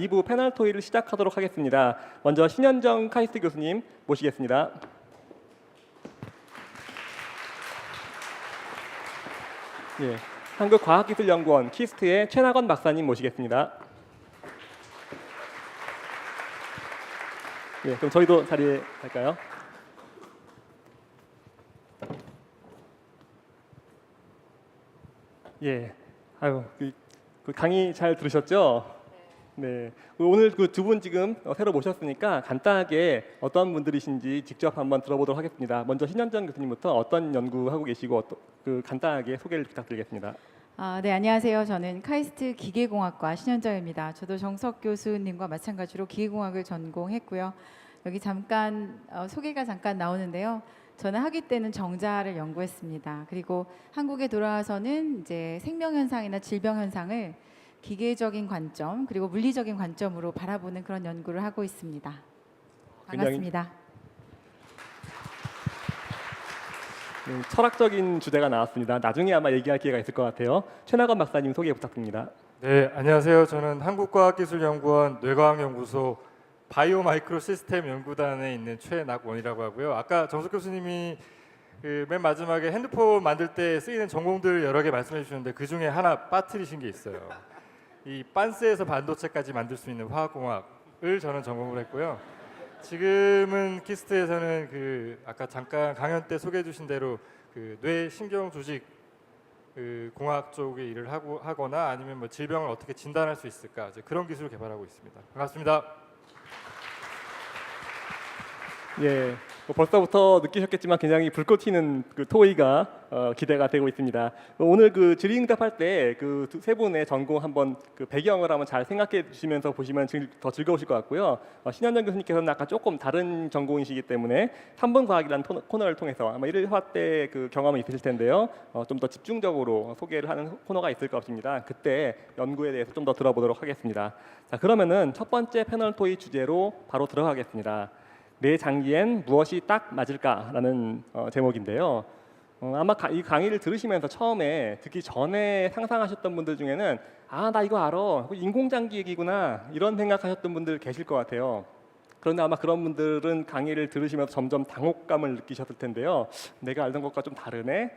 2부 패널 토의를 시작하도록 하겠습니다. 먼저 신현정 카이스트 교수님 모시겠습니다. 예, 한국과학기술연구원 키스트의 최낙원 박사님 모시겠습니다. 예, 그럼 저희도 자리에 갈까요? 예, 아유, 그 강의 잘 들으셨죠? 네, 오늘 그 두 분 지금 새로 모셨으니까 간단하게 어떤 분들이신지 직접 한번 들어보도록 하겠습니다. 먼저 신현정 교수님부터 어떤 연구하고 계시고 간단하게 소개를 부탁드리겠습니다. 네, 안녕하세요. 저는 카이스트 기계공학과 신현정입니다. 저도 정석 교수님과 마찬가지로 기계공학을 전공했고요. 여기 잠깐 소개가 잠깐 나오는데요. 저는 학위 때는 정자를 연구했습니다. 그리고 한국에 돌아와서는 이제 생명 현상이나 질병 현상을 기계적인 관점 그리고 물리적인 관점으로 바라보는 그런 연구를 하고 있습니다. 반갑습니다. 철학적인 주제가 나왔습니다. 나중에 아마 얘기할 기회가 있을 것 같아요. 최낙원 박사님 소개 부탁드립니다. 네, 안녕하세요. 저는 한국과학기술연구원 뇌과학연구소 바이오마이크로 시스템 연구단에 있는 최낙원이라고 하고요. 아까 정석 교수님이 맨 마지막에 핸드폰 만들 때 쓰이는 전공들 여러 개 말씀해 주셨는데 그 중에 하나 빠뜨리신 게 있어요. 이 빤스에서 반도체까지 만들 수 있는 화학공학을 저는 전공을 했고요. 지금은 키스트에서는 아까 잠깐 강연 때 소개해 주신 대로 뇌 신경 조직 공학 쪽에 일을 하거나 아니면 뭐 질병을 어떻게 진단할 수 있을까 그런 기술을 개발하고 있습니다. 반갑습니다. 예, 벌써부터 느끼셨겠지만 굉장히 불꽃 튀는 그 토의가 기대가 되고 있습니다. 오늘 그 질의응답할 때 그 세 분의 전공 한번 그 배경을 한번 잘 생각해 주시면서 보시면 더 즐거우실 것 같고요. 신현정 교수님께서는 아까 조금 다른 전공이시기 때문에 3분 과학이라는 코너를 통해서 아마 1화 때 그 경험이 있으실 텐데요. 좀 더 집중적으로 소개를 하는 코너가 있을 것 같습니다. 그때 연구에 대해서 좀 더 들어보도록 하겠습니다. 자, 그러면은 첫 번째 패널 토의 주제로 바로 들어가겠습니다. 뇌 장기엔 무엇이 딱 맞을까라는 제목인데요. 아마 이 강의를 들으시면서 처음에 듣기 전에 상상하셨던 분들 중에는 나 이거 알아, 인공장기 얘기구나 이런 생각하셨던 분들 계실 것 같아요. 그런데 아마 그런 분들은 강의를 들으시면서 점점 당혹감을 느끼셨을 텐데요. 내가 알던 것과 좀 다르네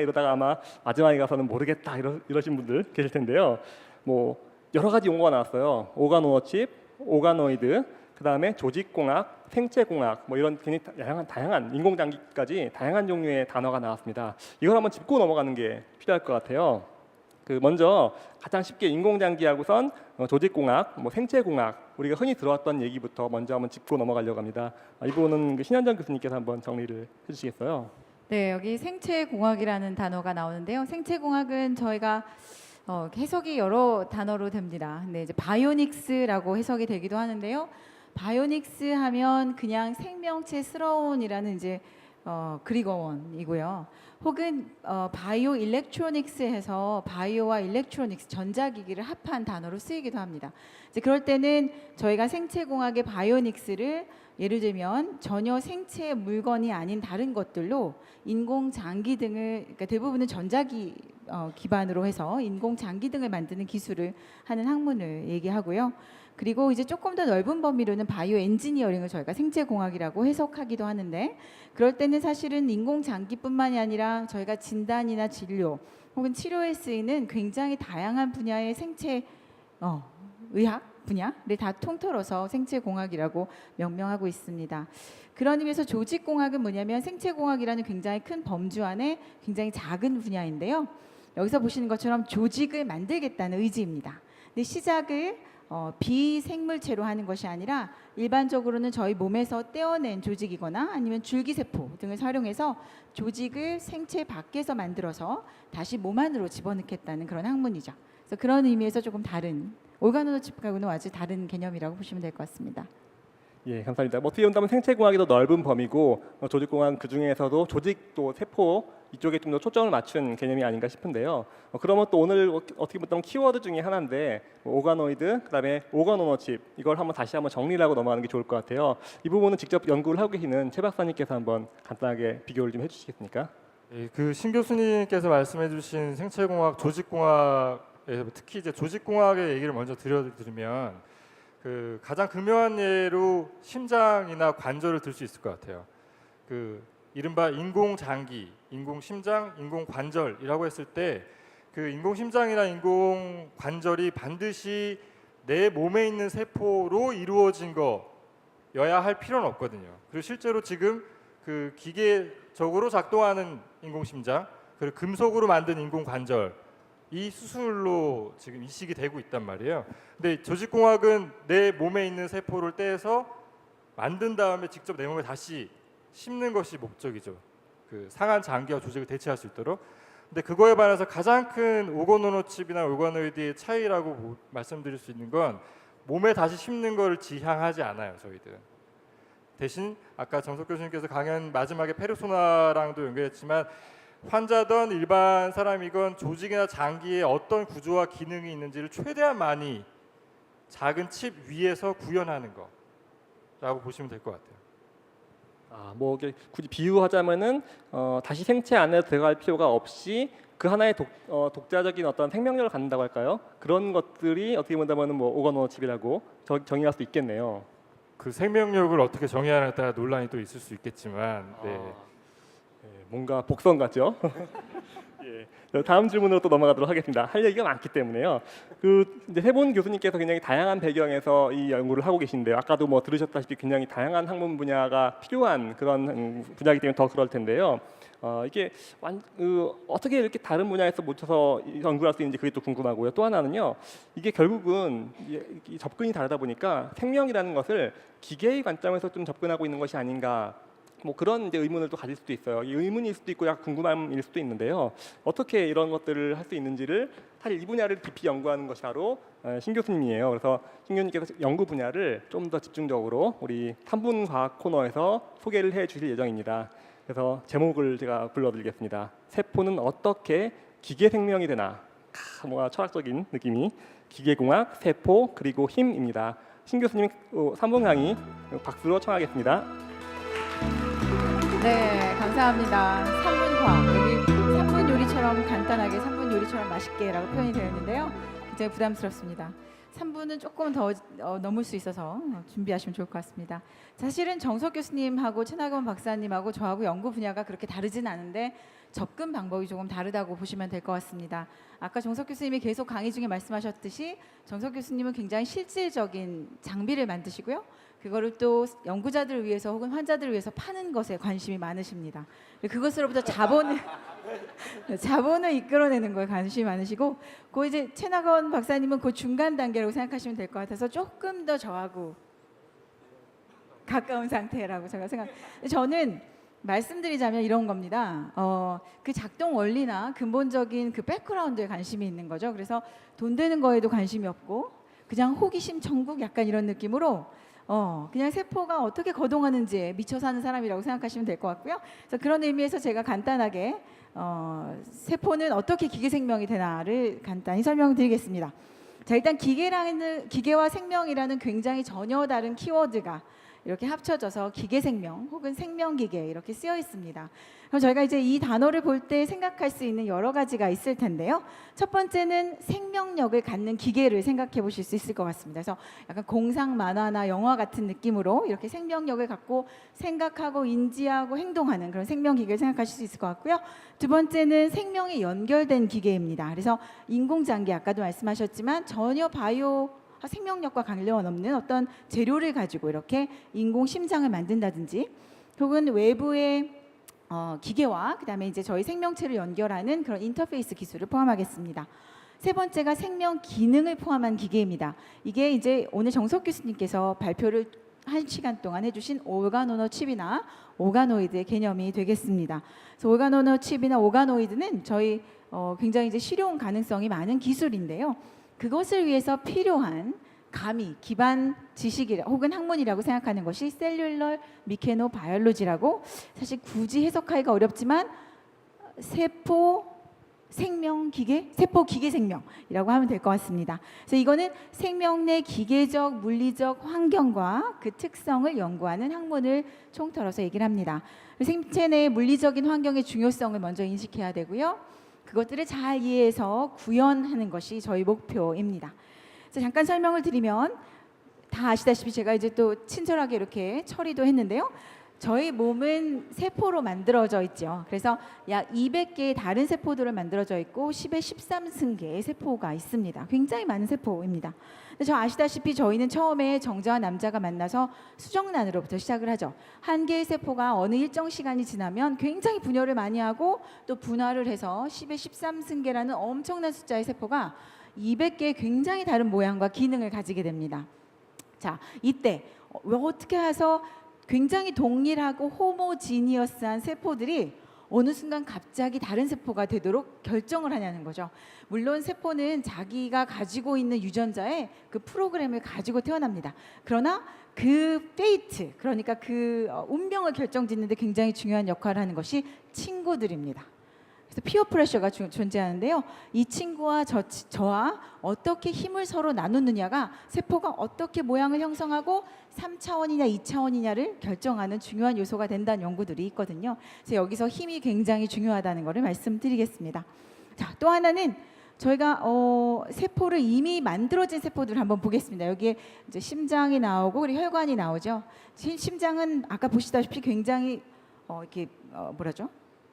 이러다가 아마 마지막에 가서는 모르겠다 이러신 분들 계실 텐데요. 뭐 여러 가지 용어가 나왔어요. 오가노어칩, 오가노이드, 그 다음에 조직공학, 생체공학 뭐 이런 굉장히 다양한 인공장기까지 다양한 종류의 단어가 나왔습니다. 이걸 한번 짚고 넘어가는 게 필요할 것 같아요. 먼저 가장 쉽게 인공장기하고선 조직공학, 뭐 생체공학 우리가 흔히 들어왔던 얘기부터 먼저 한번 짚고 넘어가려고 합니다. 이 부분은 신현정 교수님께서 한번 정리를 해주시겠어요? 네, 여기 생체공학이라는 단어가 나오는데요. 생체공학은 저희가 해석이 여러 단어로 됩니다. 근데 이제 바이오닉스라고 해석이 되기도 하는데요. 바이오닉스 하면 그냥 생명체스러운이라는 이제 그리거원이고요. 혹은 바이오 일렉트로닉스 해서 바이오와 일렉트로닉스 전자기기를 합한 단어로 쓰이기도 합니다. 이제 그럴 때는 저희가 생체공학의 바이오닉스를 예를 들면 전혀 생체 물건이 아닌 다른 것들로 인공장기 등을 그러니까 대부분은 전자기 기반으로 해서 인공장기 등을 만드는 기술을 하는 학문을 얘기하고요. 그리고 이제 조금 더 넓은 범위로는 바이오 엔지니어링을 저희가 생체공학이라고 해석하기도 하는데 그럴 때는 사실은 인공장기뿐만이 아니라 저희가 진단이나 진료 혹은 치료에 쓰이는 굉장히 다양한 분야의 생체 의학 분야를 다 통틀어서 생체공학이라고 명명하고 있습니다. 그런 의미에서 조직공학은 뭐냐면 생체공학이라는 굉장히 큰 범주 안에 굉장히 작은 분야인데요. 여기서 보시는 것처럼 조직을 만들겠다는 의지입니다. 근데 시작을 비생물체로 하는 것이 아니라 일반적으로는 저희 몸에서 떼어낸 조직이거나 아니면 줄기세포 등을 활용해서 조직을 생체 밖에서 만들어서 다시 몸 안으로 집어넣겠다는 그런 학문이죠. 그래서 그런 의미에서 조금 다른 오가노칩하고는 아주 다른 개념이라고 보시면 될 것 같습니다. 예, 감사합니다. 어떻게 본다면 생체공학이 더 넓은 범위고 조직공학 그 중에서도 조직 또 세포 이쪽에 좀 더 초점을 맞춘 개념이 아닌가 싶은데요. 그러면 또 오늘 어떻게 보면 키워드 중에 하나인데 오가노이드, 그다음에 오가노너칩 이걸 다시 한번 정리를 하고 넘어가는 게 좋을 것 같아요. 이 부분은 직접 연구를 하고 계시는 최 박사님께서 한번 간단하게 비교를 좀 해주시겠습니까? 네, 신 교수님께서 말씀해주신 생체공학, 조직공학에서 특히 이제 조직공학의 얘기를 먼저 드리면 그 가장 극명한 예로 심장이나 관절을 들 수 있을 것 같아요. 그 이른바 인공장기, 인공심장, 인공관절이라고 했을 때 그 인공심장이나 인공관절이 반드시 내 몸에 있는 세포로 이루어진 거여야 할 필요는 없거든요. 그리고 실제로 지금 그 기계적으로 작동하는 인공심장, 그리고 금속으로 만든 인공관절 이 수술로 지금 이식이 되고 있단 말이에요. 근데 조직공학은 내 몸에 있는 세포를 떼서 만든 다음에 직접 내 몸에 다시 심는 것이 목적이죠. 그 상한 장기와 조직을 대체할 수 있도록. 근데 그거에 반해서 가장 큰 오거노노 칩이나 오가노이드의 차이라고 말씀드릴 수 있는 건 몸에 다시 심는 걸 지향하지 않아요, 저희들은. 대신 아까 정석 교수님께서 강연 마지막에 페르소나랑도 연결했지만 환자든 일반 사람이건 조직이나 장기에 어떤 구조와 기능이 있는지를 최대한 많이 작은 칩 위에서 구현하는 거라고 보시면 될 것 같아요. 뭐 이게 굳이 비유하자면은 다시 생체 안에 들어갈 필요가 없이 그 하나의 독자적인 어떤 생명력을 갖는다고 할까요? 그런 것들이 어떻게 본다면은 뭐 오거노 칩이라고 정의할 수 있겠네요. 그 생명력을 어떻게 정의하느냐에 따라 논란이 또 있을 수 있겠지만, 네. 뭔가 복선 같죠? 예. 다음 질문으로 또 넘어가도록 하겠습니다. 할 얘기가 많기 때문에요. 그 이제 세본 교수님께서 굉장히 다양한 배경에서 이 연구를 하고 계신데요. 아까도 뭐 들으셨다시피 굉장히 다양한 학문 분야가 필요한 그런 분야이기 때문에 더 그럴 텐데요. 이게 어떻게 이렇게 다른 분야에서 묻혀서 연구할 수 있는지 그게 또 궁금하고요. 또 하나는요. 이게 결국은 이 접근이 다르다 보니까 생명이라는 것을 기계의 관점에서 좀 접근하고 있는 것이 아닌가. 뭐 그런 이제 의문을 또 가질 수도 있어요. 이 의문일 수도 있고 약간 궁금함일 수도 있는데요. 어떻게 이런 것들을 할 수 있는지를 사실 이 분야를 깊이 연구하는 것이 바로 신 교수님이에요. 그래서 신 교수님께서 연구 분야를 좀 더 집중적으로 우리 3분 과학 코너에서 소개를 해주실 예정입니다. 그래서 제목을 제가 불러드리겠습니다. 세포는 어떻게 기계 생명이 되나? 뭔가 철학적인 느낌이 기계공학, 세포 그리고 힘입니다. 신 교수님 3분 강의 박수로 청하겠습니다. 네, 감사합니다. 3분 과학. 여기 3분 요리처럼 간단하게 3분 요리처럼 맛있게라고 표현이 되어 있는데요. 굉장히 부담스럽습니다. 3분은 조금 더 넘을 수 있어서 준비하시면 좋을 것 같습니다. 사실은 정석 교수님하고 최나건 박사님하고 저하고 연구 분야가 그렇게 다르진 않은데 접근 방법이 조금 다르다고 보시면 될 것 같습니다. 아까 정석 교수님이 계속 강의 중에 말씀하셨듯이 정석 교수님은 굉장히 실질적인 장비를 만드시고요. 그거를 또 연구자들을 위해서 혹은 환자들을 위해서 파는 것에 관심이 많으십니다. 그것으로부터 자본을 이끌어내는 거에 관심이 많으시고, 그 이제 최나건 박사님은 그 중간 단계라고 생각하시면 될 것 같아서 조금 더 저하고 가까운 상태라고 제가 생각합니다. 저는 말씀드리자면 이런 겁니다. 그 작동 원리나 근본적인 그 백그라운드에 관심이 있는 거죠. 그래서 돈 되는 거에도 관심이 없고 그냥 호기심 천국 약간 이런 느낌으로 그냥 세포가 어떻게 거동하는지에 미쳐 사는 사람이라고 생각하시면 될 것 같고요. 그래서 그런 의미에서 제가 간단하게 세포는 어떻게 기계 생명이 되나를 간단히 설명드리겠습니다. 자, 일단 기계와 생명이라는 굉장히 전혀 다른 키워드가 이렇게 합쳐져서 기계 생명 혹은 생명기계 이렇게 쓰여 있습니다. 그럼 저희가 이제 이 단어를 볼 때 생각할 수 있는 여러 가지가 있을 텐데요. 첫 번째는 생명력을 갖는 기계를 생각해 보실 수 있을 것 같습니다. 그래서 약간 공상 만화나 영화 같은 느낌으로 이렇게 생명력을 갖고 생각하고 인지하고 행동하는 그런 생명기계를 생각하실 수 있을 것 같고요. 두 번째는 생명이 연결된 기계입니다. 그래서 인공장기 아까도 말씀하셨지만 전혀 생명력과 관련 없는 어떤 재료를 가지고 이렇게 인공 심장을 만든다든지 혹은 외부의 기계와 그다음에 이제 저희 생명체를 연결하는 그런 인터페이스 기술을 포함하겠습니다. 세 번째가 생명 기능을 포함한 기계입니다. 이게 이제 오늘 정석 교수님께서 발표를 1시간 동안 해주신 오가노노 칩이나 오가노이드의 개념이 되겠습니다. 그래서 오가노노 칩이나 오가노이드는 저희 굉장히 이제 실용 가능성이 많은 기술인데요. 그것을 위해서 필요한 가미, 기반 지식이라 혹은 학문이라고 생각하는 것이 셀룰러 미케노 바이올로지라고 사실 굳이 해석하기가 어렵지만 세포 생명 기계, 세포 기계 생명이라고 하면 될 것 같습니다. 그래서 이거는 생명 내 기계적, 물리적 환경과 그 특성을 연구하는 학문을 총털어서 얘기를 합니다. 생체 내 물리적인 환경의 중요성을 먼저 인식해야 되고요. 그것들을 잘 이해해서 구현하는 것이 저희 목표입니다. 그래서 잠깐 설명을 드리면 다 아시다시피 제가 이제 또 친절하게 이렇게 처리도 했는데요. 저희 몸은 세포로 만들어져 있죠. 그래서 약 200개의 다른 세포들을 만들어져 있고 10의 13승계의 세포가 있습니다. 굉장히 많은 세포입니다. 근데 저 아시다시피 저희는 처음에 정자와 남자가 만나서 수정란으로부터 시작을 하죠. 한 개의 세포가 어느 일정 시간이 지나면 굉장히 분열을 많이 하고 또 분화를 해서 10의 13승계라는 엄청난 숫자의 세포가 200개의 굉장히 다른 모양과 기능을 가지게 됩니다. 자, 이때 어떻게 해서 굉장히 동일하고 호모지니어스한 세포들이 어느 순간 갑자기 다른 세포가 되도록 결정을 하냐는 거죠. 물론 세포는 자기가 가지고 있는 유전자의 그 프로그램을 가지고 태어납니다. 그러나 그 페이트, 그러니까 그 운명을 결정짓는데 굉장히 중요한 역할을 하는 것이 친구들입니다. 그래서 피어 프레셔가 존재하는데요. 이 친구와 저와 어떻게 힘을 서로 나누느냐가 세포가 어떻게 모양을 형성하고 3차원이냐 2차원이냐를 결정하는 중요한 요소가 된다는 연구들이 있거든요. 그래서 여기서 힘이 굉장히 중요하다는 것을 말씀드리겠습니다. 자, 또 하나는 저희가 세포를 이미 만들어진 세포들을 한번 보겠습니다. 여기에 이제 심장이 나오고 그리고 혈관이 나오죠. 심장은 아까 보시다시피 굉장히 이렇게 뭐라죠?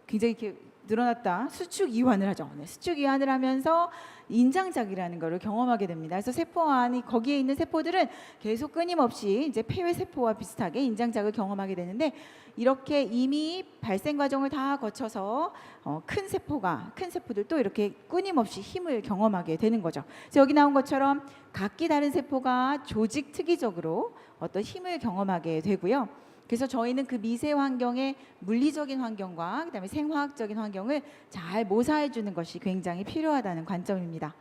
굉장히 이렇게 늘어났다 수축 이완을 하죠. 네, 수축 이완을 하면서 인장작이라는 것을 경험하게 됩니다. 그래서 세포 안이 거기에 있는 세포들은 계속 끊임없이 이제 폐회 세포와 비슷하게 인장작을 경험하게 되는데 이렇게 이미 발생 과정을 다 거쳐서 큰 세포들도 이렇게 끊임없이 힘을 경험하게 되는 거죠. 그래서 여기 나온 것처럼 각기 다른 세포가 조직 특이적으로 어떤 힘을 경험하게 되고요. 그래서 저희는 그 미세 환경의 물리적인 환경과 그다음에 생화학적인 환경을 잘 모사해 주는 것이 굉장히 필요하다는 관점입니다.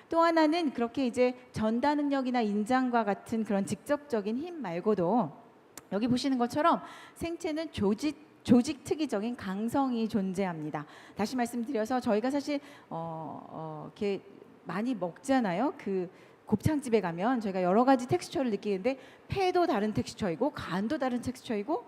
또 하나는 그렇게 이제 전다 능력이나 인장과 같은 그런 직접적인 힘 말고도 여기 보시는 것처럼 생체는 조직 특이적인 강성이 존재합니다. 다시 말씀드려서 저희가 사실 이렇게 많이 먹잖아요. 그 곱창집에 가면 저희가 여러 가지 텍스처를 느끼는데 폐도 다른 텍스처이고 간도 다른 텍스처이고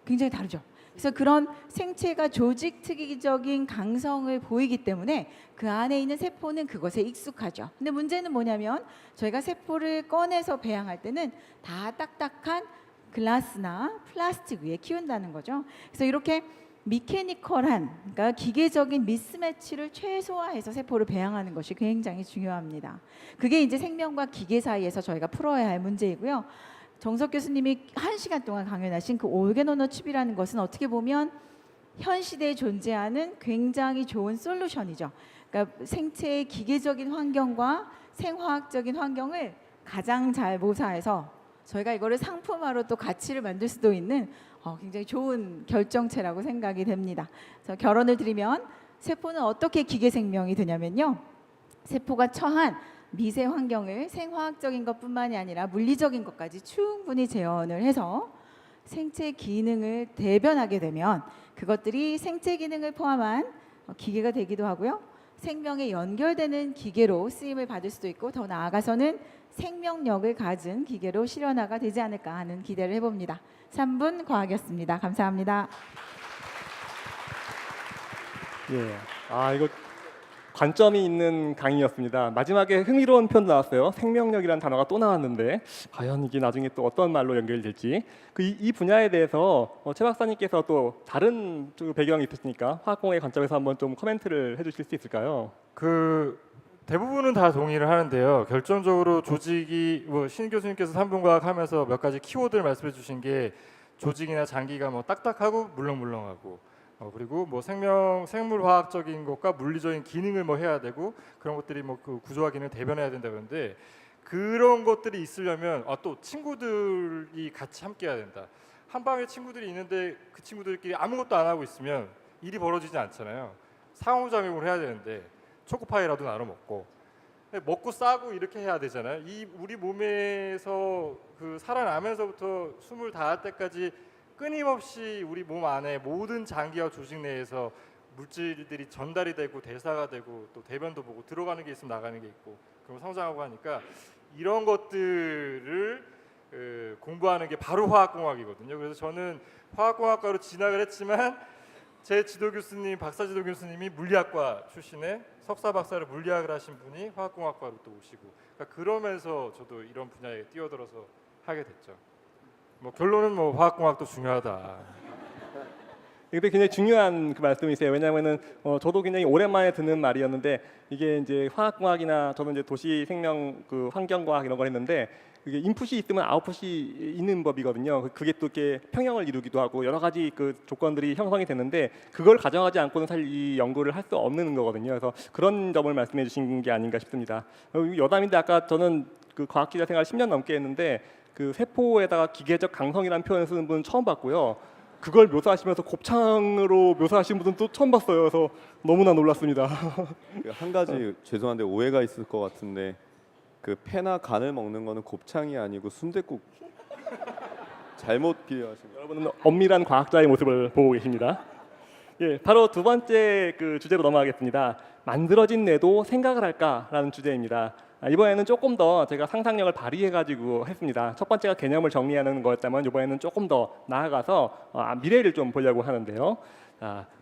굉장히 다르죠. 그래서 그런 생체가 조직 특이적인 강성을 보이기 때문에 그 안에 있는 세포는 그것에 익숙하죠. 근데 문제는 뭐냐면 저희가 세포를 꺼내서 배양할 때는 다 딱딱한 글라스나 플라스틱 위에 키운다는 거죠. 그래서 이렇게 미케니컬한, 그러니까 기계적인 미스매치를 최소화해서 세포를 배양하는 것이 굉장히 중요합니다. 그게 이제 생명과 기계 사이에서 저희가 풀어야 할 문제이고요. 정석 교수님이 1시간 동안 강연하신 그 올게노노 칩이라는 것은 어떻게 보면 현 시대에 존재하는 굉장히 좋은 솔루션이죠. 그러니까 생체의 기계적인 환경과 생화학적인 환경을 가장 잘 모사해서 저희가 이거를 상품화로 또 가치를 만들 수도 있는 굉장히 좋은 결정체라고 생각이 됩니다. 그래서 결론을 드리면 세포는 어떻게 기계 생명이 되냐면요. 세포가 처한 미세 환경을 생화학적인 것뿐만이 아니라 물리적인 것까지 충분히 재현을 해서 생체 기능을 대변하게 되면 그것들이 생체 기능을 포함한 기계가 되기도 하고요. 생명에 연결되는 기계로 쓰임을 받을 수도 있고 더 나아가서는 생명력을 가진 기계로 실현화가 되지 않을까 하는 기대를 해봅니다. 3분 과학이었습니다. 감사합니다. 예, 이거 관점이 있는 강의였습니다. 마지막에 흥미로운 표현 나왔어요. 생명력이라는 단어가 또 나왔는데 과연 이게 나중에 또 어떤 말로 연결될지 이 분야에 대해서 최 박사님께서 또 다른 배경이 있으시니까 화학공학의 관점에서 한번 좀 코멘트를 해주실 수 있을까요? 대부분은 다 동의를 하는데요. 결정적으로 조직이 신 교수님께서 3분 과학 하면서 몇 가지 키워드를 말씀해 주신 게 조직이나 장기가 딱딱하고 물렁물렁하고 그리고 생물화학적인 것과 물리적인 기능을 해야 되고 그런 것들이 그 구조화 기능을 대변해야 된다 그러는데 그런 것들이 있으려면 또 친구들이 같이 함께 해야 된다. 한 방에 친구들이 있는데 그 친구들끼리 아무것도 안 하고 있으면 일이 벌어지지 않잖아요. 상호작용을 해야 되는데 초코파이라도 나눠 먹고 싸고 이렇게 해야 되잖아요. 이 우리 몸에서 그 살아나면서부터 숨을 다할 때까지 끊임없이 우리 몸 안에 모든 장기와 조직 내에서 물질들이 전달이 되고 대사가 되고 또 대변도 보고 들어가는 게 있으면 나가는 게 있고 그럼 성장하고 하니까 이런 것들을 공부하는 게 바로 화학공학이거든요. 그래서 저는 화학공학과로 진학을 했지만 제 지도 교수님, 박사 지도 교수님이 물리학과 출신의 석사 박사를 물리학을 하신 분이 화학공학과로 또 오시고 그러니까 그러면서 저도 이런 분야에 뛰어들어서 하게 됐죠. 뭐 결론은 뭐 화학공학도 중요하다. 근데 굉장히 중요한 그 말씀이세요. 왜냐하면은 저도 굉장히 오랜만에 듣는 말이었는데 이게 이제 화학공학이나 저는 이제 도시 생명 그 환경과학 이런 걸 했는데 그게 인풋이 있으면 아웃풋이 있는 법이거든요. 그게 또 이렇게 평형을 이루기도 하고 여러 가지 그 조건들이 형성이 되는데 그걸 가정하지 않고는 사실 이 연구를 할 수 없는 거거든요. 그래서 그런 점을 말씀해 주신 게 아닌가 싶습니다. 여담인데 아까 저는 그 과학기자 생활 10년 넘게 했는데 그 세포에다가 기계적 강성이라는 표현을 쓰는 분은 처음 봤고요. 그걸 묘사하시면서 곱창으로 묘사하신 분은 또 처음 봤어요. 그래서 너무나 놀랐습니다. 한 가지 죄송한데 오해가 있을 것 같은데 그 패나 간을 먹는 거는 곱창이 아니고 순댓국 잘못 비유하신 거예요. 여러분은 엄밀한 과학자의 모습을 보고 계십니다. 예, 바로 두 번째 그 주제로 넘어가겠습니다. 만들어진 뇌도 생각을 할까라는 주제입니다. 이번에는 조금 더 제가 상상력을 발휘해가지고 했습니다. 첫 번째가 개념을 정리하는 거였다면 이번에는 조금 더 나아가서 미래를 좀 보려고 하는데요.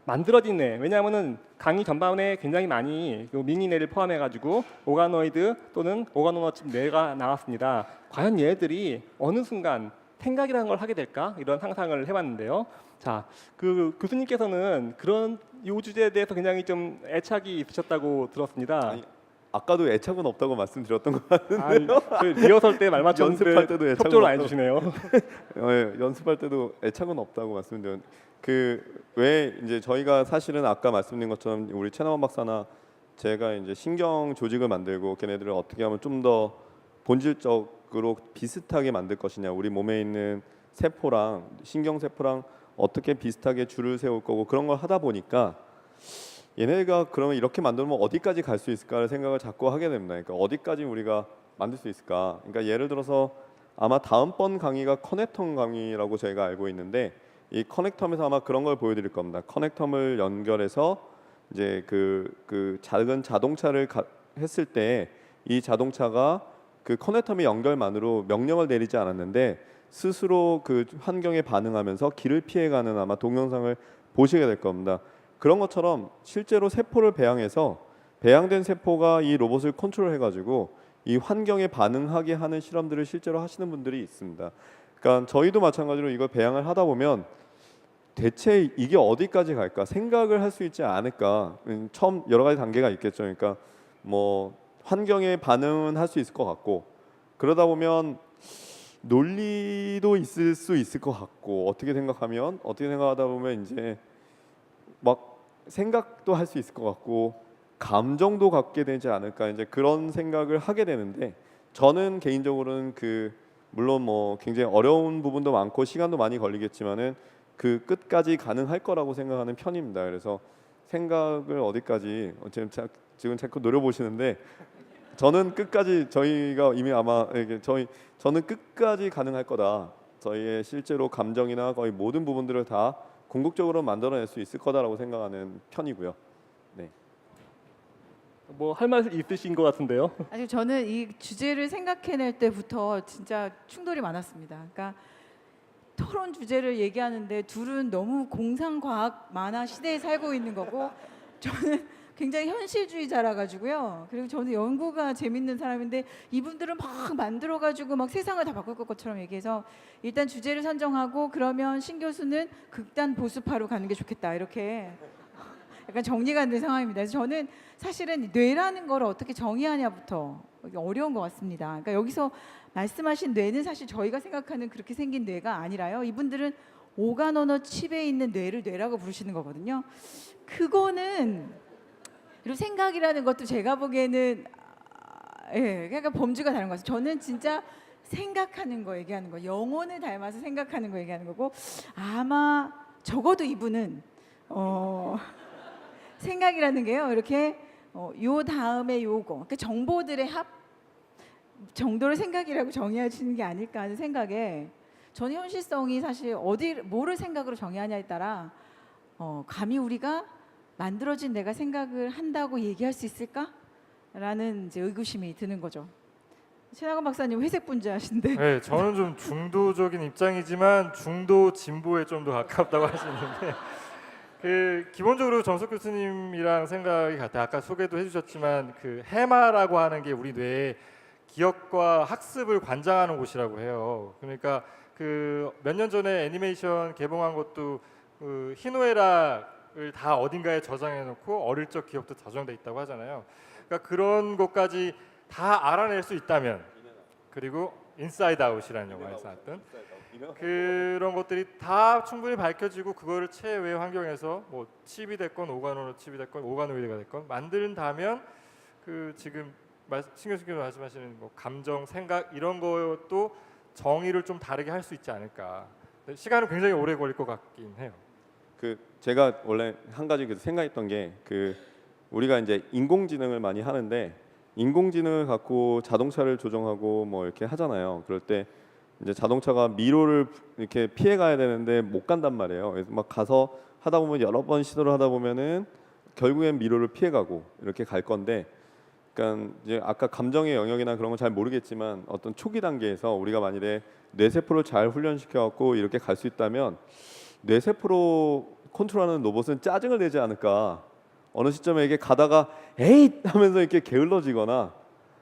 만들어진 뇌, 왜냐하면은 강의 전반에 굉장히 많이 미니 뇌를 포함해가지고 오가노이드 또는 오가노너칩 뇌가 나왔습니다. 과연 얘들이 어느 순간 생각이라는 걸 하게 될까? 이런 상상을 해봤는데요. 자, 그 교수님께서는 그런 이 주제에 대해서 굉장히 좀 애착이 있으셨다고 들었습니다. 아니, 아까도 애착은 없다고 말씀드렸던 것 같은데 그 리허설 때 말 맞췄는데 연습할 때도 애착은 협조를 안 없다고. 해주시네요. 예, 연습할 때도 애착은 없다고 말씀드렸는데 그 왜 이제 저희가 사실은 아까 말씀드린 것처럼 우리 최남원 박사나 제가 이제 신경 조직을 만들고 걔네들을 어떻게 하면 좀 더 본질적으로 비슷하게 만들 것이냐, 우리 몸에 있는 세포랑 신경 세포랑 어떻게 비슷하게 줄을 세울 거고 그런 걸 하다 보니까 얘네가 그러면 이렇게 만들면 어디까지 갈 수 있을까를 생각을 자꾸 하게 됩니다. 그러니까 어디까지 우리가 만들 수 있을까? 그러니까 예를 들어서 아마 다음번 강의가 커넥텀 강의라고 저희가 알고 있는데 이 커넥텀에서 아마 그런 걸 보여드릴 겁니다. 커넥텀을 연결해서 이제 그 작은 자동차를 했을 때 이 자동차가 그 커넥텀의 연결만으로 명령을 내리지 않았는데 스스로 그 환경에 반응하면서 길을 피해가는 아마 동영상을 보시게 될 겁니다. 그런 것처럼 실제로 세포를 배양해서 배양된 세포가 이 로봇을 컨트롤해가지고 이 환경에 반응하게 하는 실험들을 실제로 하시는 분들이 있습니다. 그러니까 저희도 마찬가지로 이걸 배양을 하다 보면 대체 이게 어디까지 갈까 생각을 할 수 있지 않을까. 처음 여러 가지 단계가 있겠죠. 그러니까 뭐 환경에 반응은 할 수 있을 것 같고 그러다 보면 논리도 있을 수 있을 것 같고 어떻게 생각하다 보면 이제 막 생각도 할 수 있을 것 같고 감정도 갖게 되지 않을까 이제 그런 생각을 하게 되는데 저는 개인적으로는 물론 뭐 굉장히 어려운 부분도 많고 시간도 많이 걸리겠지만은 그 끝까지 가능할 거라고 생각하는 편입니다. 그래서 생각을 어디까지 지금 자꾸 노려보시는데 저는 끝까지 저희가 이미 아마 저는 끝까지 가능할 거다. 저희의 실제로 감정이나 거의 모든 부분들을 다 궁극적으로 만들어낼 수 있을 거다라고 생각하는 편이고요. 네. 뭐 할 말 있으신 것 같은데요. 아직 저는 이 주제를 생각해낼 때부터 진짜 충돌이 많았습니다. 그러니까 토론 주제를 얘기하는데 둘은 너무 공상과학 만화 시대에 살고 있는 거고 저는 굉장히 현실주의자라 가지고요. 그리고 저는 연구가 재밌는 사람인데 이분들은 막 만들어 가지고 막 세상을 다 바꿀 것처럼 얘기해서 일단 주제를 선정하고 그러면 신 교수는 극단 보수파로 가는 게 좋겠다 이렇게 약간 정리가 안 된 상황입니다. 그래서 저는 사실은 뇌라는 걸 어떻게 정의하냐부터 어려운 것 같습니다. 그러니까 여기서 말씀하신 뇌는 사실 저희가 생각하는 그렇게 생긴 뇌가 아니라요. 이분들은 오간 언어 칩에 있는 뇌를 뇌라고 부르시는 거거든요. 그거는 그리고 생각이라는 것도 제가 보기에는 그러니까 범주가 다른 것 같아요. 저는 진짜 생각하는 거 얘기하는 거, 영혼을 닮아서 생각하는 거 얘기하는 거고 아마 적어도 이분은 생각이라는 게요. 이렇게 요 다음에 요거, 그러니까 정보들의 합 정도를 생각이라고 정의하시는 게 아닐까 하는 생각에 저는 현실성이 사실 뭐를 생각으로 정의하냐에 따라 감히 우리가 만들어진 내가 생각을 한다고 얘기할 수 있을까라는 이제 의구심이 드는 거죠. 최나건 박사님 회색 분자하신데. 네, 저는 좀 중도적인 입장이지만 중도 진보에 좀 더 가깝다고 하시는데 기본적으로 정석 교수님이랑 생각이 같아요. 아까 소개도 해주셨지만 그 해마라고 하는 게 우리 뇌에 기억과 학습을 관장하는 곳이라고 해요. 그러니까 그 몇 년 전에 애니메이션 개봉한 것도 그 희노애락을 다 어딘가에 저장해 놓고 어릴 적 기억도 저장돼 있다고 하잖아요. 그러니까 그런 것까지 다 알아낼 수 있다면, 그리고 인사이드 아웃이라는 영화에서 나왔던 그런 것들이 다 충분히 밝혀지고 그거를 체외 환경에서 뭐 칩이 됐건 오가노 칩이 됐건 오가노이드가 됐건 만든다면 그 지금 신경 쓰기로 말씀하시는 뭐 감정, 생각 이런 것도 정의를 좀 다르게 할 수 있지 않을까. 시간은 굉장히 오래 걸릴 것 같긴 해요. 그 제가 원래 한 가지 그 생각했던 게 그 우리가 이제 인공지능을 많이 하는데 인공지능을 갖고 자동차를 조정하고 뭐 이렇게 하잖아요. 그럴 때 이제 자동차가 미로를 이렇게 피해 가야 되는데 못 간단 말이에요. 그래서 막 가서 하다 보면 여러 번 시도를 하다 보면은 결국엔 미로를 피해 가고 이렇게 갈 건데, 그러니까 이제 아까 감정의 영역이나 그런 건 잘 모르겠지만 어떤 초기 단계에서 우리가 만일에 뇌세포를 잘 훈련시켜 갖고 이렇게 갈 수 있다면 뇌세포로 컨트롤하는 로봇은 짜증을 내지 않을까. 어느 시점에 이게 가다가 에잇 하면서 이렇게 게을러지거나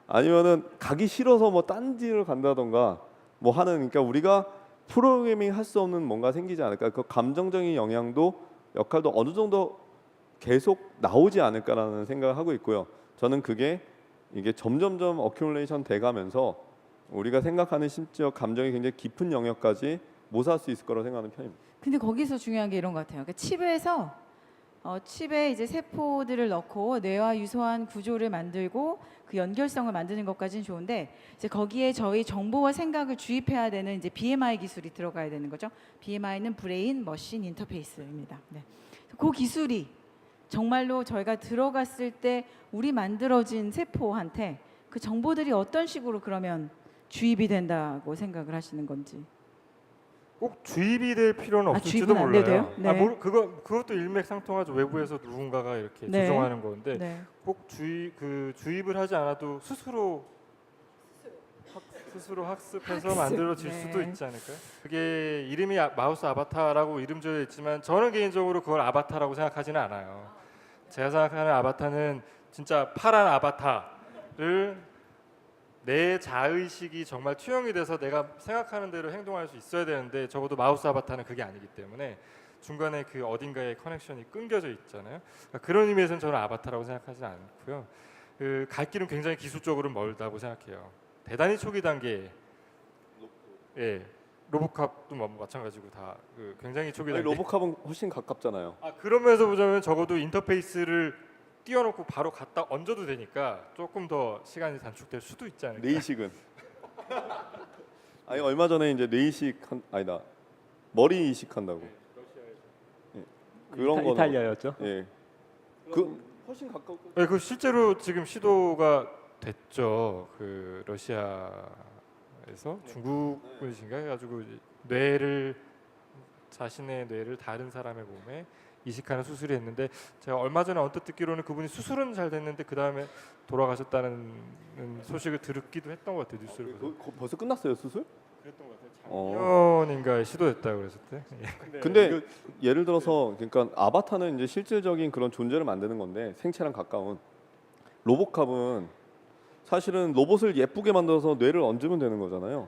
아니면은 가기 싫어서 뭐 딴 데를 간다던가 뭐 하는, 그러니까 우리가 프로그래밍 할 수 없는 뭔가 생기지 않을까. 그 감정적인 영향도 역할도 어느 정도 계속 나오지 않을까라는 생각을 하고 있고요. 저는 그게 이게 점점점 어큐뮬레이션 돼가면서 우리가 생각하는 심지어 감정이 굉장히 깊은 영역까지 모사할 수 있을 거라고 생각하는 편입니다. 근데 거기서 중요한 게 이런 것 같아요. 그러니까 칩에서 칩에 이제 세포들을 넣고 뇌와 유사한 구조를 만들고 그 연결성을 만드는 것까지는 좋은데, 이제 거기에 저희 정보와 생각을 주입해야 되는 이제 BMI 기술이 들어가야 되는 거죠. BMI는 브레인 머신 인터페이스입니다. 네. 그 기술이 정말로 저희가 들어갔을 때 우리 만들어진 세포한테 그 정보들이 어떤 식으로 그러면 주입이 된다고 생각을 하시는 건지. 꼭 주입이 될 필요는 없을지도 주입은 안 돼도 몰라요. 돼요? 네. 그것도 일맥상통하죠. 외부에서 누군가가 이렇게 네. 조종하는 건데 네. 꼭 주입을 하지 않아도 스스로 학습해서 학습. 만들어질 네. 수도 있지 않을까요? 그게 이름이 마우스 아바타라고 이름 지어 있지만 저는 개인적으로 그걸 아바타라고 생각하지는 않아요. 제가 생각하는 아바타는 진짜 파란 아바타를 내 자의식이 정말 투영이 돼서 내가 생각하는 대로 행동할 수 있어야 되는데, 적어도 마우스 아바타는 그게 아니기 때문에 중간에 그 어딘가에 커넥션이 끊겨져 있잖아요. 그러니까 그런 의미에서는 저는 아바타라고 생각하지 않고요. 그 갈 길은 굉장히 기술적으로 멀다고 생각해요. 대단히 초기 단계, 예, 로보캅도 뭐 마찬가지고 다 그 굉장히 초기 아니, 단계. 로보캅은 훨씬 가깝잖아요. 그런 면에서 보자면 적어도 인터페이스를 띄워놓고 바로 갖다 얹어도 되니까 조금 더 시간이 단축될 수도 있지 않을까. 뇌이식은 아니 얼마 전에 이제 뇌이식 아니다 머리 이식한다고. 예. 그런 거는 이탈리아였죠. 예. 그 훨씬 가깝고. 네, 그 실제로 지금 시도가 됐죠. 그 러시아에서 중국분이신가 해가지고 뇌를 자신의 뇌를 다른 사람의 몸에 이식하는 수술이 했는데, 제가 얼마 전에 언뜻 듣기로는 그분이 수술은 잘 됐는데 그 다음에 돌아가셨다는 소식을 듣기도 했던 것 같아요. 뉴스를 보서. 벌써 끝났어요 수술? 그랬던 것 같아요. 작년인가에 시도했다고 그랬을 때. 예. 근데 예를 들어서 그러니까 아바타는 이제 실질적인 그런 존재를 만드는 건데 생체랑 가까운, 로보캅은 사실은 로봇을 예쁘게 만들어서 뇌를 얹으면 되는 거잖아요.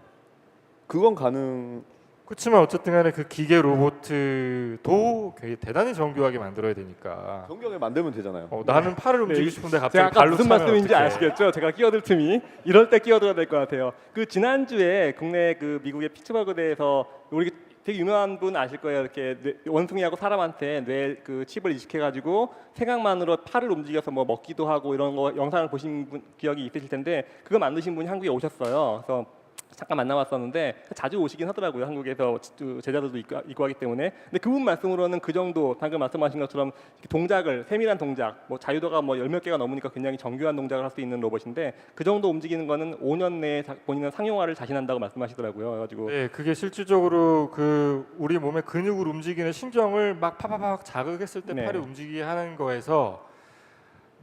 그건 가능. 그렇지만 어쨌든 간에 그 기계 로봇도 되게 대단히 정교하게 만들어야 되니까. 정교하게 만들면 되잖아요. 나는 팔을 움직이고 싶은데 제가 갑자기 아까 발로 무슨 차면 말씀인지 어떡해. 아시겠죠? 제가 끼어들 틈이 이럴 때 끼어들어야 될 것 같아요. 그 지난주에 국내 그 미국의 피츠버그대에서 우리 되게 유명한 분 아실 거예요. 이렇게 원숭이하고 사람한테 뇌 그 칩을 이식해가지고 생각만으로 팔을 움직여서 뭐 먹기도 하고 이런 거 영상을 보신 분 기억이 있으실 텐데, 그거 만드신 분이 한국에 오셨어요. 그래서 잠깐 만나봤었는데 자주 오시긴 하더라고요. 한국에서 제자들도 있고 하기 때문에. 근데 그분 말씀으로는 그 정도 방금 말씀하신 것처럼 동작을, 세밀한 동작, 뭐 자유도가 뭐 열 몇 개가 넘으니까 굉장히 정교한 동작을 할 수 있는 로봇인데 그 정도 움직이는 거는 5년 내에 본인은 상용화를 자신한다고 말씀하시더라고요. 그래가지고 네, 그게 실질적으로 그 우리 몸의 근육을 움직이는 신경을 막 파파팍 자극했을 때 네. 팔이 움직이게 하는 거에서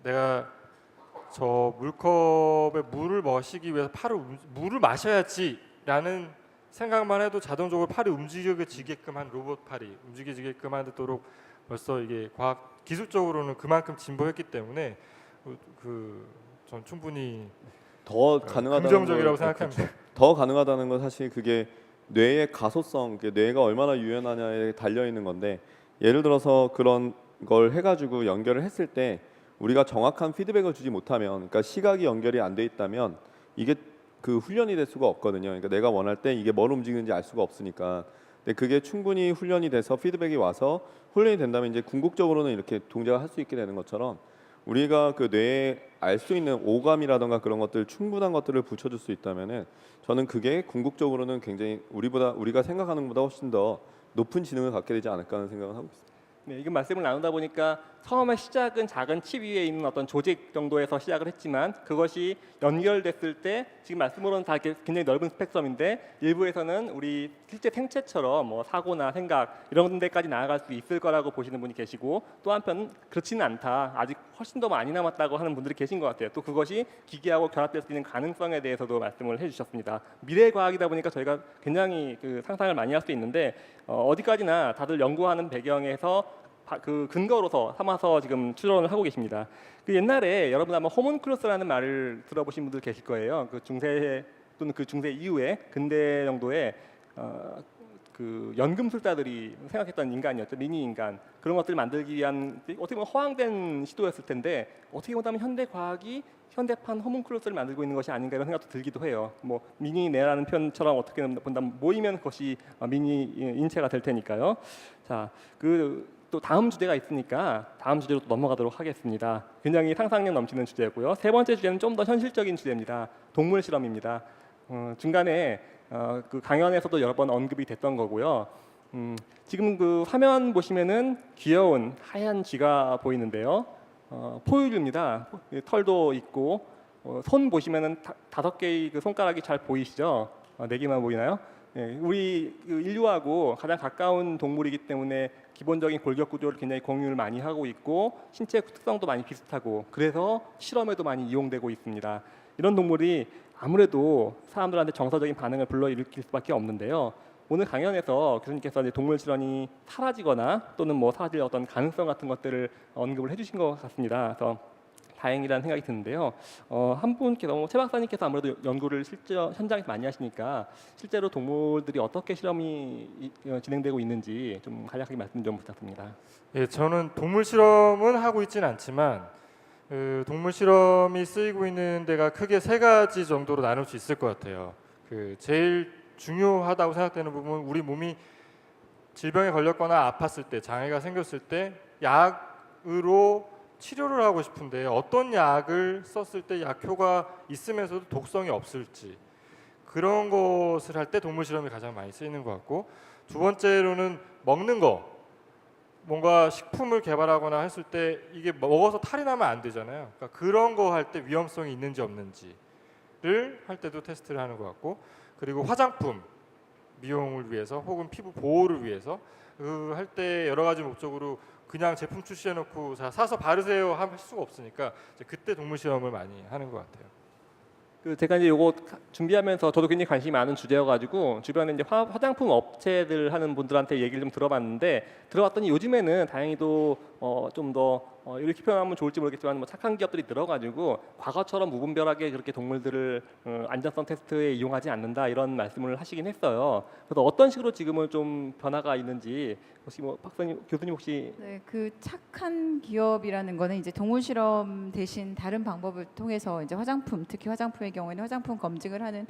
내가 저 물컵에 물을 마시기 위해서 물을 마셔야지라는 생각만 해도 자동적으로 팔이 움직여지게끔 한 로봇 팔이 움직여지게끔 하도록 벌써 이게 과학 기술적으로는 그만큼 진보했기 때문에 전 충분히 더 가능하다는 긍정적이라고 걸- 생각합니다. 더 가능하다는 건 사실 그게 뇌의 가소성, 뇌가 얼마나 유연하냐에 달려 있는 건데 예를 들어서 그런 걸 해가지고 연결을 했을 때 우리가 정확한 피드백을 주지 못하면, 그러니까 시각이 연결이 안 돼 있다면 이게 그 훈련이 될 수가 없거든요. 그러니까 내가 원할 때 이게 뭘 움직이는지 알 수가 없으니까. 근데 그게 충분히 훈련이 돼서 피드백이 와서 훈련이 된다면 이제 궁극적으로는 이렇게 동작을 할 수 있게 되는 것처럼 우리가 그 뇌에 알 수 있는 오감이라던가 그런 것들 충분한 것들을 붙여줄 수 있다면은 저는 그게 궁극적으로는 굉장히 우리가 생각하는 것보다 훨씬 더 높은 지능을 갖게 되지 않을까 하는 생각을 하고 있습니다. 네, 이건 말씀을 나누다 보니까 처음에 시작은 작은 칩 위에 있는 어떤 조직 정도에서 시작을 했지만 그것이 연결됐을 때 지금 말씀으로는 다 이렇게 굉장히 넓은 스펙트럼인데 일부에서는 우리 실제 생체처럼 뭐 사고나 생각 이런 데까지 나아갈 수 있을 거라고 보시는 분이 계시고 또 한편 그렇지는 않다. 아직 훨씬 더 많이 남았다고 하는 분들이 계신 것 같아요. 또 그것이 기계하고 결합될 수 있는 가능성에 대해서도 말씀을 해주셨습니다. 미래 과학이다 보니까 저희가 굉장히 그 상상을 많이 할 수 있는데 어디까지나 다들 연구하는 배경에서 그 근거로서 삼아서 지금 추론을 하고 계십니다. 그 옛날에 여러분 아마 호문클루스라는 말을 들어보신 분들 계실 거예요. 그 중세 또는 그 중세 이후에 근대 정도에 그 연금술사들이 생각했던 인간이었죠. 미니 인간 그런 것들을 만들기 위한 어떻게 보면 허황된 시도였을 텐데 어떻게 보면 현대 과학이 현대판 호문클루스를 만들고 있는 것이 아닌가 이런 생각도 들기도 해요. 뭐 미니 뇌라는 표현처럼 어떻게 본다면 모이면 그것이 미니 인체가 될 테니까요. 자, 또 다음 주제가 있으니까 다음 주제로 또 넘어가도록 하겠습니다. 굉장히 상상력 넘치는 주제고요. 세 번째 주제는 좀 더 현실적인 주제입니다. 동물 실험입니다. 중간에 그 강연에서도 여러 번 언급이 됐던 거고요. 지금 그 화면 보시면은 귀여운 하얀 쥐가 보이는데요. 포유류입니다. 털도 있고 손 보시면은 5개의 그 손가락이 잘 보이시죠? 4개만 보이나요? 예, 우리 그 인류하고 가장 가까운 동물이기 때문에 기본적인 골격 구조를 굉장히 공유를 많이 하고 있고 신체 특성도 많이 비슷하고 그래서 실험에도 많이 이용되고 있습니다. 이런 동물이 아무래도 사람들한테 정서적인 반응을 불러일으킬 수밖에 없는데요. 오늘 강연에서 교수님께서 이제 동물 실험이 사라지거나 또는 뭐 사라질 어떤 가능성 같은 것들을 언급을 해주신 것 같습니다. 그래서 다행이라는 생각이 드는데요. 한 분께서 최 박사님께서 아무래도 연구를 실제 현장에서 많이 하시니까 실제로 동물들이 어떻게 실험이 진행되고 있는지 좀 간략하게 말씀 좀 부탁드립니다. 예, 저는 동물 실험은 하고 있지는 않지만 동물 실험이 쓰이고 있는 데가 크게 3가지 정도로 나눌 수 있을 것 같아요. 제일 중요하다고 생각되는 부분은 우리 몸이 질병에 걸렸거나 아팠을 때, 장애가 생겼을 때 약으로 치료를 하고 싶은데 어떤 약을 썼을 때 약효가 있으면서도 독성이 없을지 그런 것을 할 때 동물 실험이 가장 많이 쓰이는 것 같고, 두 번째로는 먹는 거, 뭔가 식품을 개발하거나 했을 때 이게 먹어서 탈이 나면 안 되잖아요. 그러니까 그런 거 할 때 위험성이 있는지 없는지를 할 때도 테스트를 하는 것 같고, 그리고 화장품 미용을 위해서 혹은 피부 보호를 위해서 할 때 여러 가지 목적으로 그냥 제품 출시해놓고 사서 바르세요 할 수가 없으니까 이제 그때 동물 실험을 많이 하는 것 같아요. 제가 이제 요거 준비하면서 저도 굉장히 관심이 많은 주제여가지고 주변에 이제 화장품 업체들 하는 분들한테 얘기를 좀 들어봤는데 들어봤더니 요즘에는 다행히도 좀 더 이렇게 표현하면 좋을지 모르겠지만 뭐 착한 기업들이 늘어가지고 과거처럼 무분별하게 그렇게 동물들을 안전성 테스트에 이용하지 않는다 이런 말씀을 하시긴 했어요. 그래서 어떤 식으로 지금은 좀 변화가 있는지 혹시 뭐 박사님 교수님 혹시 네, 그 착한 기업이라는 거는 이제 동물 실험 대신 다른 방법을 통해서 이제 화장품, 특히 화장품의 경우에는 화장품 검증을 하는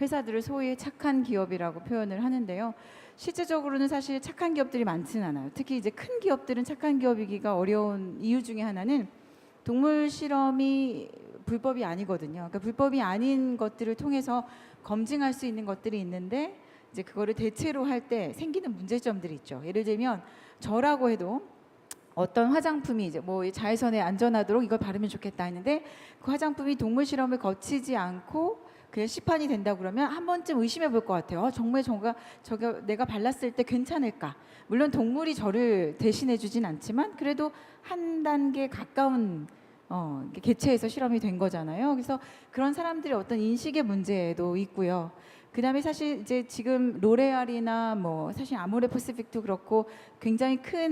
회사들을 소위 착한 기업이라고 표현을 하는데요. 실제적으로는 사실 착한 기업들이 많지는 않아요. 특히 이제 큰 기업들은 착한 기업이기가 어려운 이유 중에 하나는 동물 실험이 불법이 아니거든요. 그러니까 불법이 아닌 것들을 통해서 검증할 수 있는 것들이 있는데 이제 그거를 대체로 할 때 생기는 문제점들이 있죠. 예를 들면 저라고 해도 어떤 화장품이 이제 뭐 자외선에 안전하도록 이걸 바르면 좋겠다 했는데 그 화장품이 동물 실험을 거치지 않고 그냥 시판이 된다 그러면 한 번쯤 의심해 볼 것 같아요. 정말 저가 내가 발랐을 때 괜찮을까? 물론 동물이 저를 대신해 주진 않지만 그래도 한 단계 가까운 개체에서 실험이 된 거잖아요. 그래서 그런 사람들의 어떤 인식의 문제도 있고요. 그다음에 사실 이제 지금 로레알이나 뭐 사실 아모레퍼시픽도 그렇고 굉장히 큰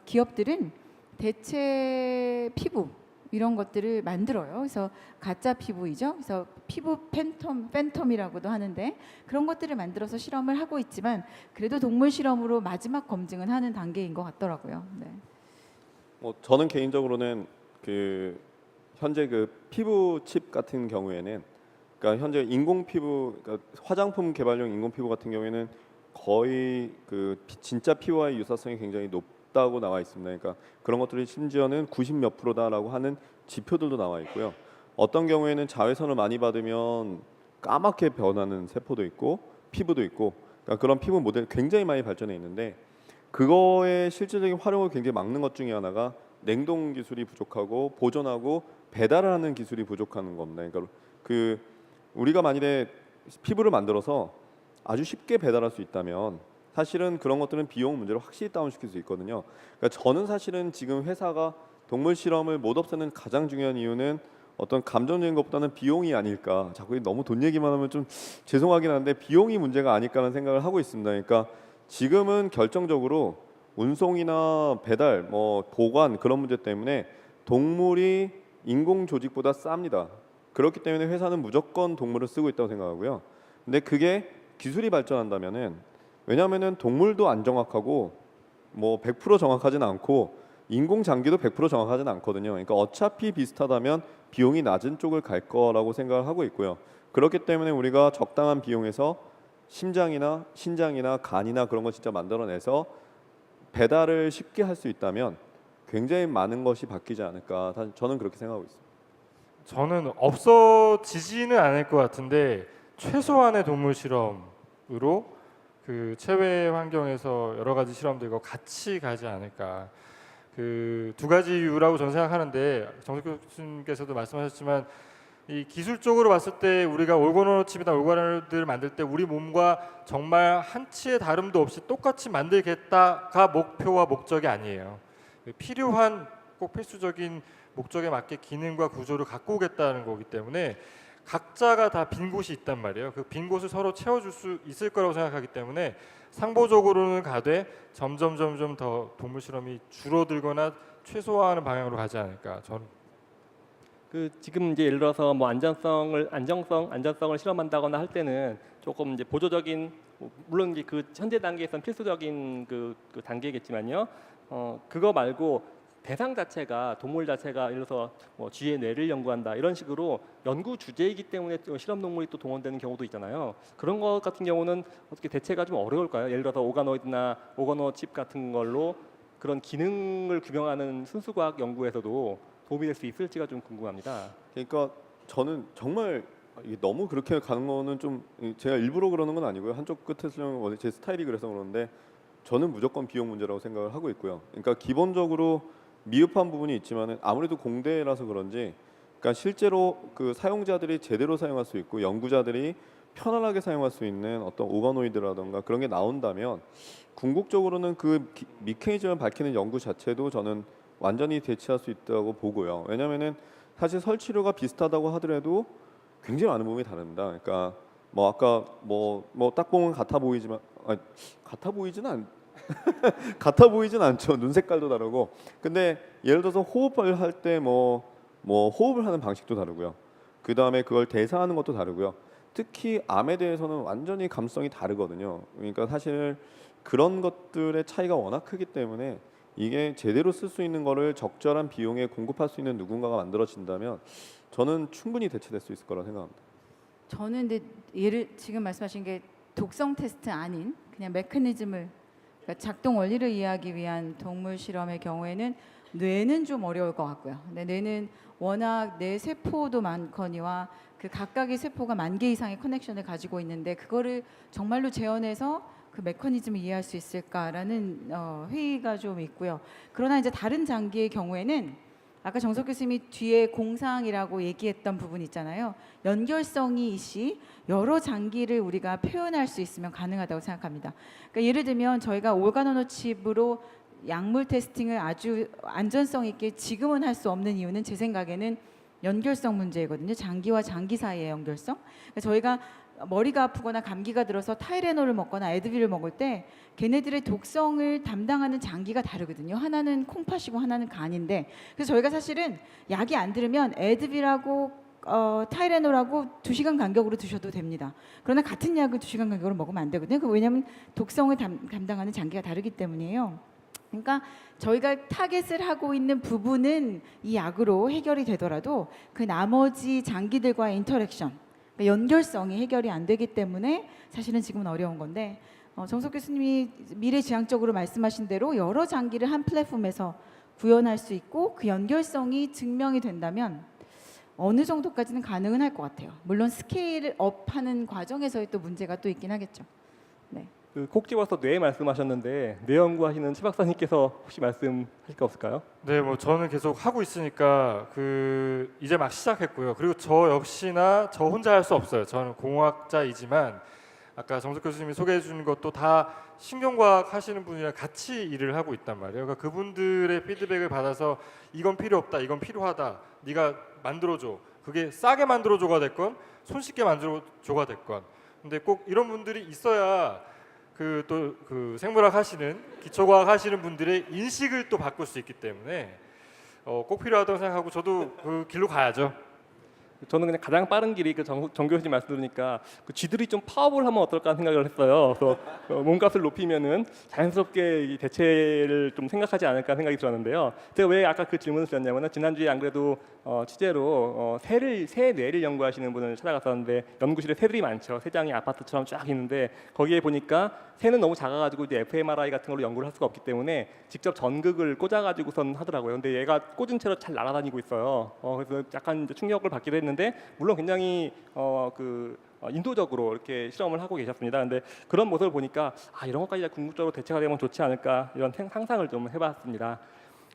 기업들은 대체 피부 이런 것들을 만들어요. 그래서 가짜 피부이죠. 그래서 피부 팬텀이라고도 하는데 그런 것들을 만들어서 실험을 하고 있지만 그래도 동물 실험으로 마지막 검증은 하는 단계인 것 같더라고요. 네. 저는 개인적으로는 그 현재 그 피부 칩 같은 경우에는, 그러니까 현재 인공 피부, 그러니까 화장품 개발용 인공 피부 같은 경우에는 거의 그 진짜 피부와의 유사성이 굉장히 높다고 나와 있습니다. 그러니까 그런 것들이 심지어는 90 몇 %다라고 하는 지표들도 나와 있고요. 어떤 경우에는 자외선을 많이 받으면 까맣게 변하는 세포도 있고 피부도 있고, 그러니까 그런 피부 모델 굉장히 많이 발전해 있는데 그거의 실질적인 활용을 굉장히 막는 것 중에 하나가 냉동 기술이 부족하고 보존하고 배달을 하는 기술이 부족한 겁니다. 그러니까 그 우리가 만일에 피부를 만들어서 아주 쉽게 배달할 수 있다면 사실은 그런 것들은 비용 문제를 확실히 다운시킬 수 있거든요. 그러니까 저는 사실은 지금 회사가 동물 실험을 못 없애는 가장 중요한 이유는 어떤 감정적인 것보다는 비용이 아닐까. 자꾸 너무 돈 얘기만 하면 좀 죄송하긴 한데 비용이 문제가 아닐까라는 생각을 하고 있습니다. 그러니까 지금은 결정적으로 운송이나 배달, 뭐 보관 그런 문제 때문에 동물이 인공 조직보다 쌉니다. 그렇기 때문에 회사는 무조건 동물을 쓰고 있다고 생각하고요. 근데 그게 기술이 발전한다면은, 왜냐하면은 동물도 안 정확하고 뭐 100% 정확하진 않고 인공 장기도 100% 정확하진 않거든요. 그러니까 어차피 비슷하다면 비용이 낮은 쪽을 갈 거라고 생각을 하고 있고요. 그렇기 때문에 우리가 적당한 비용에서 심장이나 신장이나 간이나 그런 거 진짜 만들어내서 배달을 쉽게 할 수 있다면 굉장히 많은 것이 바뀌지 않을까. 저는 그렇게 생각하고 있습니다. 저는 없어지지는 않을 것 같은데 최소한의 동물 실험으로 그 체외 환경에서 여러 가지 실험들과 같이 가지 않을까. 그 두 가지 이유라고 저는 생각하는데, 정석 교수님께서도 말씀하셨지만 이 기술적으로 봤을 때 우리가 올고노 칩이나 올고노들을 만들 때 우리 몸과 정말 한치의 다름도 없이 똑같이 만들겠다가 목표와 목적이 아니에요. 필요한 꼭 필수적인 목적에 맞게 기능과 구조를 갖고 오겠다는 거기 때문에 각자가 다 빈 곳이 있단 말이에요. 그 빈 곳을 서로 채워줄 수 있을 거라고 생각하기 때문에 상보적으로는 가되 점점 더 동물 실험이 줄어들거나 최소화하는 방향으로 가지 않을까. 저는 그 지금 이제 예를 들어서 뭐 안전성을 실험한다거나 할 때는 조금 이제 보조적인, 물론 이제 그 현재 단계에선 필수적인 그 단계겠지만요. 그거 말고 대상 자체가, 동물 자체가 예를 들어서 뭐 쥐의 뇌를 연구한다 이런 식으로 연구 주제이기 때문에 또 실험 동물이 또 동원되는 경우도 있잖아요. 그런 것 같은 경우는 어떻게 대체가 좀 어려울까요? 예를 들어서 오가노이드나 오가노 칩 같은 걸로 그런 기능을 규명하는 순수과학 연구에서도 도움이 될 수 있을지가 좀 궁금합니다. 그러니까 저는 정말 이게 너무 그렇게 가는 거는 좀, 제가 일부러 그러는 건 아니고요. 한쪽 끝에 쓰려면 원래 제 스타일이 그래서 그러는데 저는 무조건 비용 문제라고 생각을 하고 있고요. 그러니까 기본적으로 미흡한 부분이 있지만은 아무래도 공대라서 그런지, 그러니까 실제로 그 사용자들이 제대로 사용할 수 있고 연구자들이 편안하게 사용할 수 있는 어떤 오가노이드라던가 그런 게 나온다면 궁극적으로는 그 미케니즘을 밝히는 연구 자체도 저는 완전히 대체할 수 있다고 보고요. 왜냐하면은 사실 설치료가 비슷하다고 하더라도 굉장히 많은 부분이 다릅니다. 그러니까 뭐 아까 뭐 딱 보면 같아 보이지만 같아 보이진 않죠. 눈 색깔도 다르고. 근데 예를 들어서 호흡을 할 때 뭐 호흡을 하는 방식도 다르고요. 그 다음에 그걸 대사하는 것도 다르고요. 특히 암에 대해서는 완전히 감성이 다르거든요. 그러니까 사실 그런 것들의 차이가 워낙 크기 때문에 이게 제대로 쓸 수 있는 거를 적절한 비용에 공급할 수 있는 누군가가 만들어진다면 저는 충분히 대체될 수 있을 거라고 생각합니다. 저는 근데 지금 말씀하신 게 독성 테스트 아닌 그냥 메커니즘을, 그러니까 작동 원리를 이해하기 위한 동물 실험의 경우에는 뇌는 좀 어려울 것 같고요. 근데 뇌는 워낙 뇌 세포도 많거니와 그 각각의 세포가 10,000개 이상의 커넥션을 가지고 있는데 그거를 정말로 재현해서 그 메커니즘을 이해할 수 있을까라는 회의가 좀 있고요. 그러나 이제 다른 장기의 경우에는 아까 정석 교수님이 뒤에 공상이라고 얘기했던 부분 있잖아요. 연결성이 이시 여러 장기를 우리가 표현할 수 있으면 가능하다고 생각합니다. 그러니까 예를 들면 저희가 올가노노 칩으로 약물 테스팅을 아주 안전성 있게 지금은 할 수 없는 이유는 제 생각에는 연결성 문제거든요. 장기와 장기 사이의 연결성. 그러니까 저희가 머리가 아프거나 감기가 들어서 타이레놀을 먹거나 에드빌을 먹을 때 걔네들의 독성을 담당하는 장기가 다르거든요. 하나는 콩팥이고 하나는 간인데, 그래서 저희가 사실은 약이 안 들으면 에드빌하고 타이레놀하고 2시간 간격으로 드셔도 됩니다. 그러나 같은 약을 2시간 간격으로 먹으면 안 되거든요. 왜냐하면 독성을 담당하는 장기가 다르기 때문이에요. 그러니까 저희가 타겟을 하고 있는 부분은 이 약으로 해결이 되더라도 그 나머지 장기들과의 인터랙션, 그러니까 연결성이 해결이 안 되기 때문에 사실은 지금은 어려운 건데, 정석 교수님이 미래지향적으로 말씀하신 대로 여러 장기를 한 플랫폼에서 구현할 수 있고 그 연결성이 증명이 된다면 어느 정도까지는 가능은 할 것 같아요. 물론 스케일 업하는 과정에서의 또 문제가 또 있긴 하겠죠. 네. 콕 집어서 뇌 말씀하셨는데 뇌 연구하시는 최 박사님께서 혹시 말씀하실 거 없을까요? 네, 뭐 저는 계속 하고 있으니까 이제 막 시작했고요. 그리고 저 역시나 저 혼자 할 수 없어요. 저는 공학자이지만 아까 정석 교수님이 소개해 주신 것도 다 신경과학 하시는 분이랑 같이 일을 하고 있단 말이에요. 그러니까 그분들의 피드백을 받아서 이건 필요 없다, 이건 필요하다, 네가 만들어줘. 그게 싸게 만들어줘가 됐건 손쉽게 만들어줘가 됐건. 근데 꼭 이런 분들이 있어야 그 생물학 하시는 기초과학 하시는 분들의 인식을 또 바꿀 수 있기 때문에 꼭 필요하다고 생각하고 저도 그 길로 가야죠. 저는 그냥 가장 빠른 길이 정 교수님 말씀 들으니까 쥐들이 좀 파업을 하면 어떨까 생각을 했어요. 그래서 몸값을 높이면은 자연스럽게 이 대체를 좀 생각하지 않을까 생각이 들었는데요. 제가 왜 아까 그 질문을 드렸냐면은 지난주에 안 그래도 취재로 새 뇌를 연구하시는 분을 찾아갔었는데 연구실에 새들이 많죠. 새장이 아파트처럼 쫙 있는데 거기에 보니까 새는 너무 작아가지고 이제 fMRI 같은 걸로 연구를 할 수가 없기 때문에 직접 전극을 꽂아가지고선 하더라고요. 근데 얘가 꽂은 채로 잘 날아다니고 있어요. 그래서 약간 이제 충격을 받기도 했는데 물론 굉장히 인도적으로 이렇게 실험을 하고 계셨습니다. 근데 그런 모습을 보니까 이런 것까지 궁극적으로 대체가 되면 좋지 않을까 이런 상상을 좀 해봤습니다.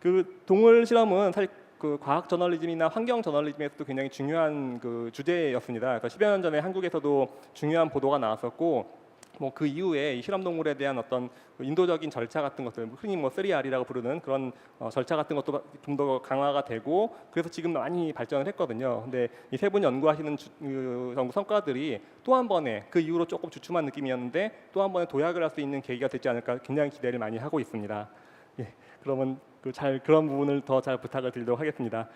그 동물 실험은 사실 그 과학 저널리즘이나 환경 저널리즘에서도 굉장히 중요한 그 주제였습니다. 그러니까 10여 년 전에 한국에서도 중요한 보도가 나왔었고 뭐 그 이후에 이 실험 동물에 대한 어떤 인도적인 절차 같은 것들, 흔히 뭐 3R이라고 부르는 그런 절차 같은 것도 좀 더 강화가 되고 그래서 지금 많이 발전을 했거든요. 근데 이 세 분 연구하시는 연구 성과들이 또 한 번에 그 이후로 조금 주춤한 느낌이었는데 또 한 번에 도약을 할 수 있는 계기가 되지 않을까 굉장히 기대를 많이 하고 있습니다. 예, 그러면 그런 부분을 더 잘 부탁을 드리도록 하겠습니다.